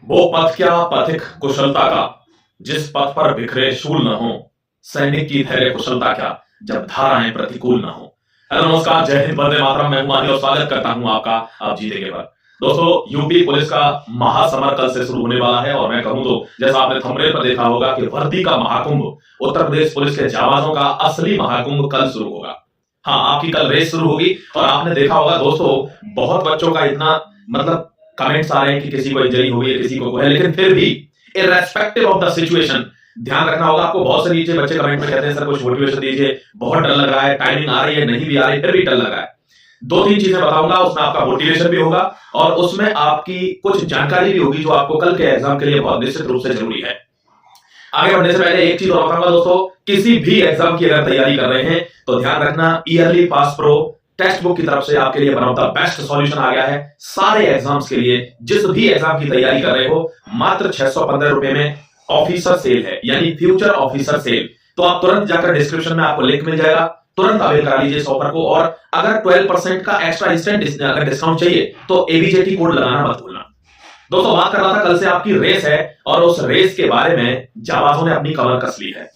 वो पथ क्या पथिक कुशलता का, जिस पथ पर बिखरे शूल न हो। सैनिक की धैर्य कुशलता क्या, जब धाराएं प्रतिकूल न हो। हेलो नमस्कार, जय हिंद, वंदे मातरम। मैं हूं आदि और स्वागत करता हूं आपका आप जीतेंगे पर। दोस्तों, यूपी पुलिस का महासमर कल से शुरू होने वाला है और मैं कहूं तो जैसा आपने थंबनेल पर देखा होगा कि वर्दी का महाकुंभ, उत्तर प्रदेश पुलिस के जाबाजों का असली महाकुंभ कल शुरू होगा। हाँ, आपकी कल रेस शुरू होगी और आपने देखा होगा दोस्तों, बहुत बच्चों का इतना मतलब कमेंट्स आ रहे हैं कि किसी को इंजरी हुई है, किसी को है, लेकिन फिर भी इररेस्पेक्टिव ऑफ द सिचुएशन ध्यान रखना होगा आपको। बहुत से नीचे बच्चे कमेंट में कहते हैं सर कुछ मोटिवेशन दीजिए, बहुत डर लग रहा है, टाइमिंग आ रही है, नहीं भी आ रही, फिर भी डर लग रहा है। दो तीन चीजें बताऊंगा, उसमें आपका मोटिवेशन भी होगा और उसमें आपकी कुछ जानकारी भी होगी जो आपको कल के एग्जाम के लिए बहुत निश्चित रूप से जरूरी है। आगे बढ़ने से पहले एक चीज और बताऊंगा दोस्तों, किसी भी एग्जाम की अगर तैयारी कर रहे हैं तो ध्यान रखना, early pass pro text book की तरफ से आपके लिए one of the best solution आ गया है सारे एग्जाम्स के लिए। जिस भी एग्जाम की तैयारी कर रहे हो, मात्र 615 रुपए में ऑफिसर सेल है, यानी फ्यूचर ऑफिसर सेल। तो आप तुरंत जाकर डिस्क्रिप्शन में आपको लिंक मिल जाएगा, तुरंत अवेल करा लीजिए इस ऑफर को। और अगर 12% का एक्स्ट्रा इंस्टेंट अगर डिस्काउंट चाहिए तो एबीजेटी कोड लगाना मत भूलना। दोस्तों, बात कर रहा था कल से आपकी रेस है और उस रेस के बारे में जाबाजों ने अपनी कमर कस ली है।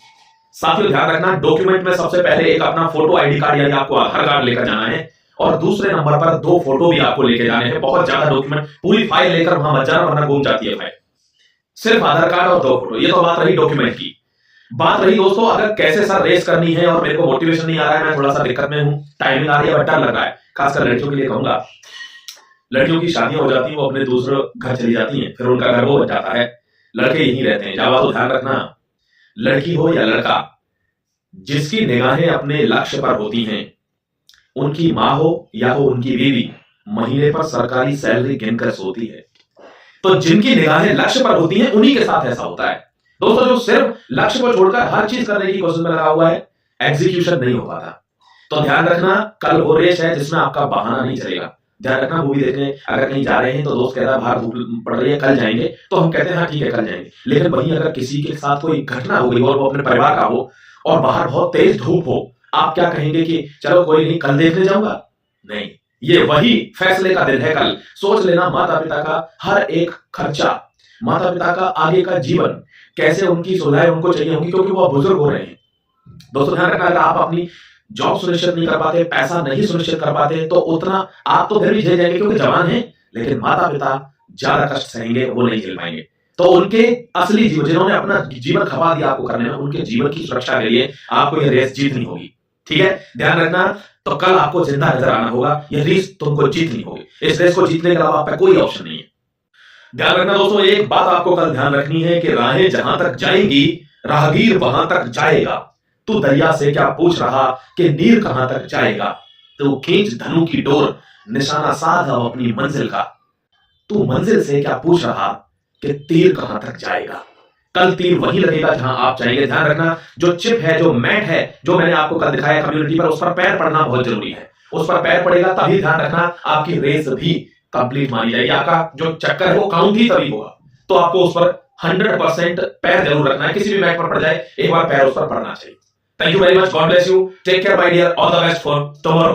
साथियों, ध्यान रखना, डॉक्यूमेंट में सबसे पहले एक अपना फोटो आईडी कार्ड यानी आपको आधार कार्ड लेकर जाना है और दूसरे नंबर पर 2 फोटो भी आपको लेके जाने हैं। बहुत ज्यादा डॉक्यूमेंट, पूरी फाइल लेकर वहां मत जाना वरना गुम जाती है फाइल। सिर्फ आधार कार्ड और 2 फोटो, ये तो बात रही डॉक्यूमेंट की। बात रही दोस्तों, अगर कैसे सर रेस करनी है और मेरे को मोटिवेशन नहीं आ रहा है, मैं थोड़ा सा दिक्कत में हूं, टाइमिंग आ रही है, डर लग रहा है, खासकर लड़कियों के लिए कहूंगा। लड़कियों की शादियां हो जाती हैं, वो अपने दूसरे घर चली जाती हैं, फिर उनका घर वो बच जाता है, लड़के यहीं रहते हैं। जावा तो ध्यान रखना, लड़की हो या लड़का, जिसकी निगाहें अपने लक्ष्य पर होती हैं, उनकी माँ हो या हो उनकी बीवी, महीने पर सरकारी सैलरी गिनकर सोती है। तो जिनकी निगाहें लक्ष्य पर होती हैं उन्हीं के साथ ऐसा होता है। दोस्तों, जो सिर्फ लक्ष्य को छोड़कर हर चीज करने की कोशिश में लगा हुआ है, एग्जीक्यूशन नहीं हो पाता। तो ध्यान रखना, कल वो रेस है जिसमें आपका बहाना नहीं चलेगा। ध्यान रखना, मूवी देखने अगर कहीं जा रहे हैं तो दोस्त कहता है बाहर धूप पड़ रही है, कल जाएंगे, तो हम कहते हैं हाँ ठीक है कल जाएंगे। लेकिन वहीं अगर किसी के साथ कोई घटना हो गई और वो अपने परिवार का हो और बाहर बहुत तेज धूप हो, आप क्या कहेंगे कि चलो कोई नहीं कल देखने जाऊंगा? नहीं, ये वही फैसले का दिन है कल। सोच लेना, माता पिता का हर एक खर्चा, माता पिता का आगे का जीवन, कैसे उनकी सुविधाएं उनको चाहिए होंगी क्योंकि वो बुजुर्ग हो रहे हैं। दोस्तों, ध्यान रखना, अगर आप अपनी जॉब सुनिश्चित नहीं कर पाते, पैसा नहीं सुनिश्चित कर पाते, तो उतना आप तो फिर भी झेल जाएंगे क्योंकि जवान हैं, लेकिन माता पिता ज्यादा कष्ट सहेंगे, वो नहीं झेल पाएंगे। तो उनके असली जीवन, जिन्होंने अपना जीवन खपा दिया आपको करने में, उनके जीवन की सुरक्षा के लिए आपको यह रेस जीतनी होगी। ठीक है, ध्यान रखना। तो कल आपको जिंदा नजर आना होगा, यह रेस तुमको जीतनी होगी। इस रेस को जीतने के अलावा आप पे कोई ऑप्शन नहीं है। ध्यान रखना दोस्तों, एक बात आपको कल ध्यान रखनी है कि राहें जहां तक जाएंगी, राहगीर वहां तक जाएगा। तू दरिया से क्या पूछ रहा कि नीर कहां तक जाएगा। तू खींच धनु की डोर, निशाना साध अब अपनी मंजिल का। तू मंजिल से क्या पूछ रहा कि तीर कहां तक जाएगा। कल तीर वहीं लगेगा जहां आप चाहेंगे। ध्यान रखना, जो चिप है, जो मैट है, जो मैंने आपको कल दिखाया कम्युनिटी पर, उस पर पैर पड़ना बहुत जरूरी है। उस पर पैर पड़ेगा तभी, ध्यान रखना, आपकी रेस भी कंप्लीट मानी जाएगी। आपका जो चक्कर है वो काउंट ही तभी होगा। तो आपको उस पर 100% पैर जरूर रखना है। किसी भी मैट पर पड़ जाए, एक बार पैर उस पर पड़ना चाहिए। Thank you very much, God bless you, take care my dear, all the best for tomorrow.